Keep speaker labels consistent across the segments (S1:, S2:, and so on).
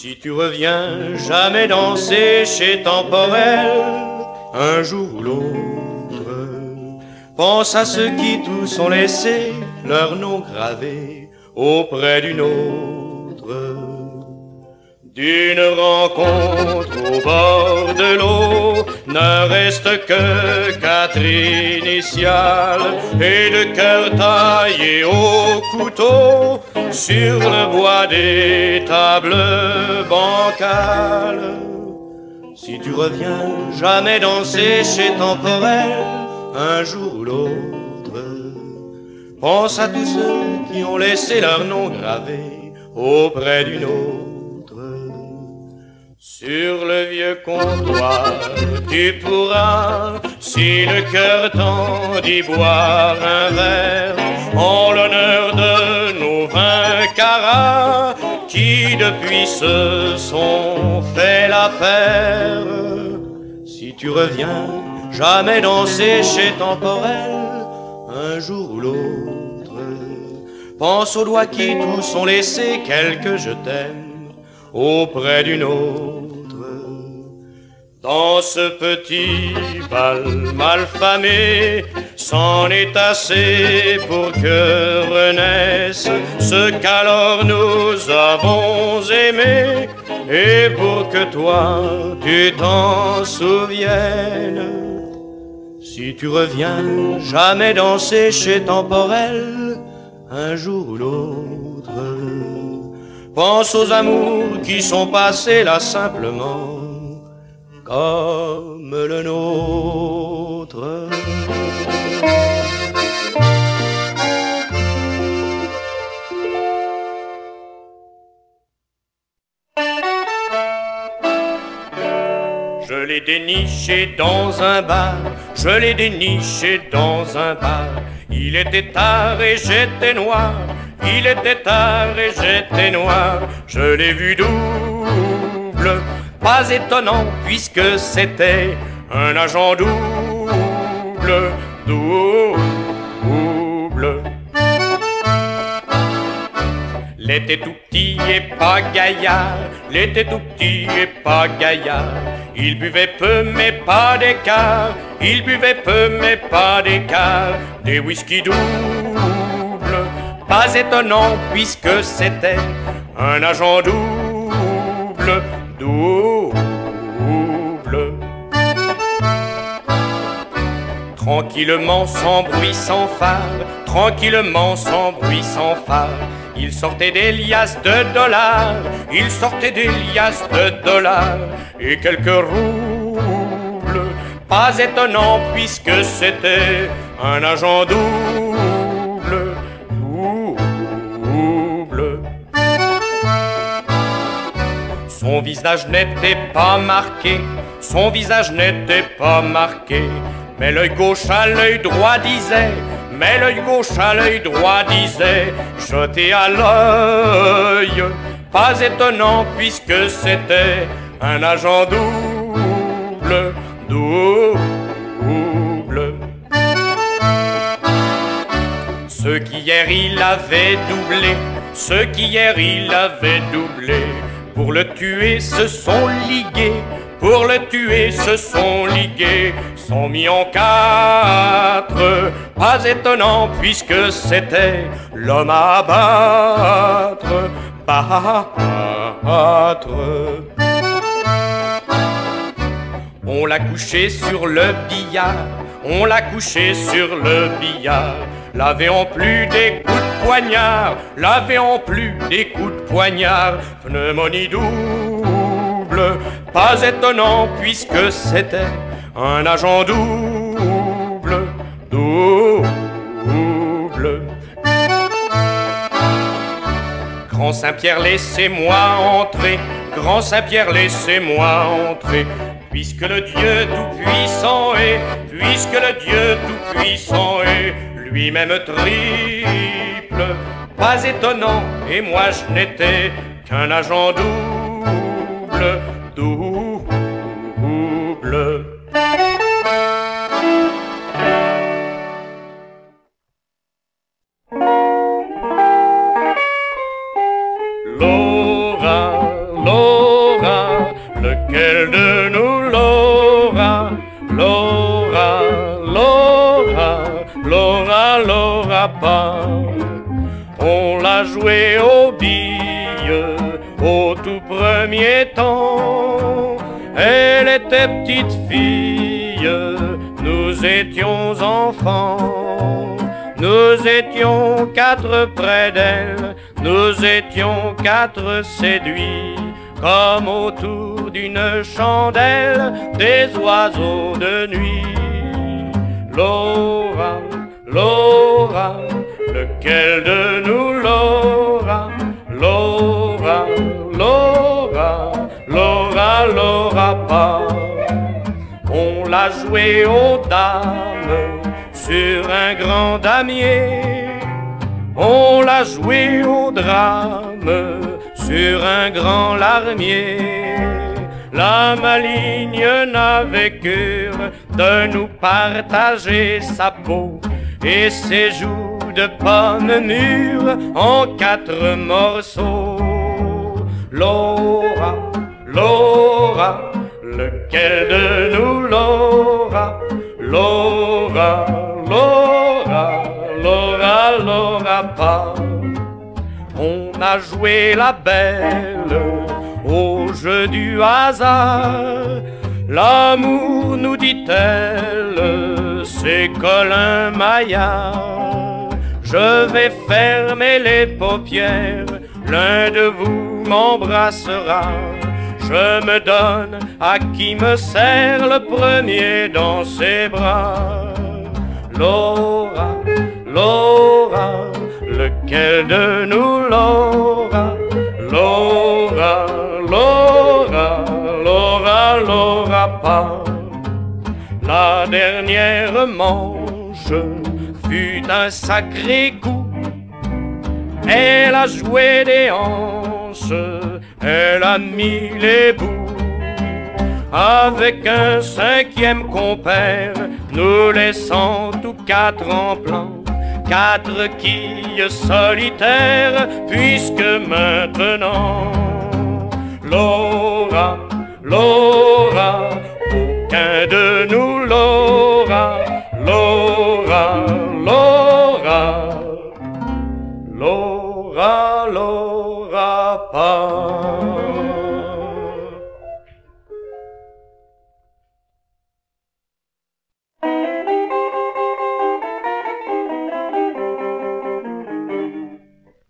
S1: Si tu reviens jamais danser chez Temporel, un jour ou l'autre, pense à ceux qui tous ont laissé leur nom gravé auprès d'une autre. D'une rencontre au bord de l'eau ne reste que quatre initiales et de cœur taillé au couteau sur le bois des tables bancales. Si tu reviens jamais danser chez Temporel, un jour ou l'autre, pense à tous ceux qui ont laissé leur nom gravé auprès d'une autre. Sur le vieux comptoir, tu pourras, si le cœur t'en dit, boire un verre en l'honneur de nos 20 carats qui depuis se sont fait la paire. Si tu reviens jamais danser chez Temporel, un jour ou l'autre, pense aux doigts qui tous ont laissé quelques je t'aime auprès d'une autre. Dans ce petit bal malfamé, c'en est assez pour que renaisse ce qu'alors nous avons aimé, et pour que toi tu t'en souviennes. Si tu reviens jamais danser chez Temporel, un jour ou l'autre, pense aux amours qui sont passés là simplement comme le nôtre. Je l'ai déniché dans un bar, je l'ai déniché dans un bar. Il était tard et j'étais noir, il était tard et j'étais noir. Je l'ai vu double, pas étonnant puisque c'était un agent double, double. L'était tout petit et pas gaillard, l'était tout petit et pas gaillard. Il buvait peu mais pas d'écart, il buvait peu mais pas d'écart. Des whisky doubles, pas étonnant puisque c'était un agent double, double. Tranquillement, sans bruit, sans phare, tranquillement, sans bruit, sans phare, il sortait des liasses de dollars, il sortait des liasses de dollars et quelques roubles. Pas étonnant puisque c'était un agent double, double. Son visage n'était pas marqué, son visage n'était pas marqué, mais l'œil gauche à l'œil droit disait, mais l'œil gauche à l'œil droit disait, jeté à l'œil. Pas étonnant puisque c'était un agent double, double. Ceux qu'hier il avait doublé, ceux qu'hier il avait doublé, pour le tuer se sont ligués, pour le tuer se sont ligués, sont mis en quatre. Pas étonnant puisque c'était l'homme à abattre, battre. On l'a couché sur le billard, on l'a couché sur le billard, l'avait en plus des coups de poignard, l'avait en plus des coups de poignard, pneumonie double. Pas étonnant puisque c'était un agent double, double. Grand Saint-Pierre, laissez-moi entrer, Grand Saint-Pierre, laissez-moi entrer, puisque le Dieu tout-puissant est, puisque le Dieu tout-puissant est, lui-même triple. Pas étonnant, et moi je n'étais qu'un agent double, double. Laura, Laura. Laura, Laura pas. On l'a joué aux billes au tout premier temps. Elle était petite fille, nous étions enfants. Nous étions quatre près d'elle, nous étions quatre séduits, comme autour d'une chandelle des oiseaux de nuit. Laura, Laura, lequel de nous Laura? Laura, Laura, Laura, Laura pas. On l'a joué aux dames sur un grand damier. On l'a joué au drame sur un grand larmier. La maligne n'avait cure de nous partager sa peau et ses joues de pommes mûres en quatre morceaux. Laura, Laura, lequel de nous Laura? Laura, Laura, Laura, Laura pas. On a joué la belle au jeu du hasard. L'amour, nous dit-elle, c'est Colin Maillard. Je vais fermer les paupières, l'un de vous m'embrassera. Je me donne à qui me serre le premier dans ses bras. Laura, Laura, lequel de nous Laura? Laura, Laura, Laura, Laura pas. La dernière manche fut un sacré coup. Elle a joué des hanches, elle a mis les bouts. Avec un cinquième compère, nous laissant tous quatre en plan. Quatre quilles solitaires, puisque maintenant Laura, Laura, aucun de nous Laura, Laura, Laura, Laura, Laura pas.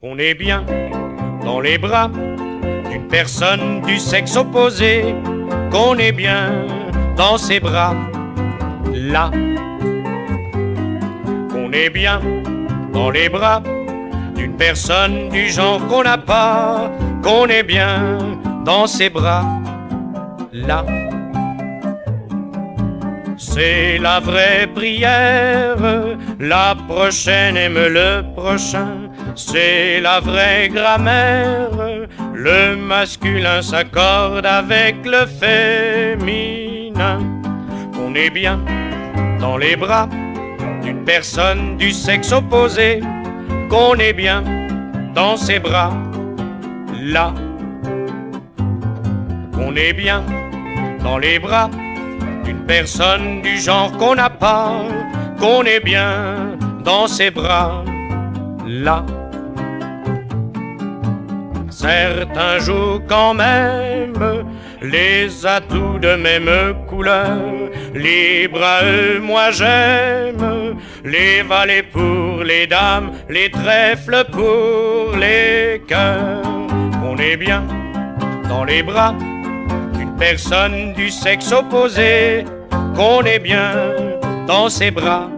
S1: On est bien dans les bras d'une personne du sexe opposé, qu'on est bien dans ses bras, là. On est bien dans les bras d'une personne du genre qu'on n'a pas, qu'on est bien dans ses bras, là. C'est la vraie prière, la prochaine aime le prochain. C'est la vraie grammaire, le masculin s'accorde avec le féminin. On est bien dans les bras d'une personne du sexe opposé, qu'on est bien dans ses bras, là. On est bien dans les bras d'une personne du genre qu'on n'a pas, qu'on est bien dans ses bras, là. Certains jouent quand même les atouts de même couleur. Libre à eux, moi j'aime les valets pour les dames, les trèfles pour les cœurs. On est bien dans les bras d'une personne du sexe opposé, qu'on est bien dans ses bras,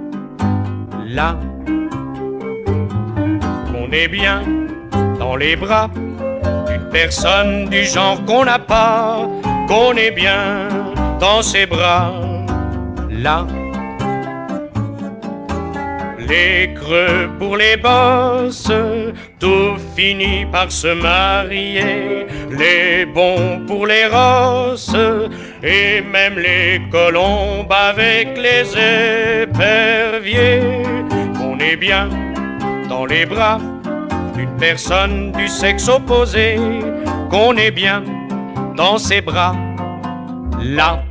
S1: là. On est bien dans les bras d'une personne du genre qu'on n'a pas, qu'on est bien dans ses bras, là. Les creux pour les bosses, tout finit par se marier. Les bons pour les rosses, et même les colombes avec les éperviers. On est bien dans les bras d'une personne du sexe opposé, qu'on est bien dans ses bras, là.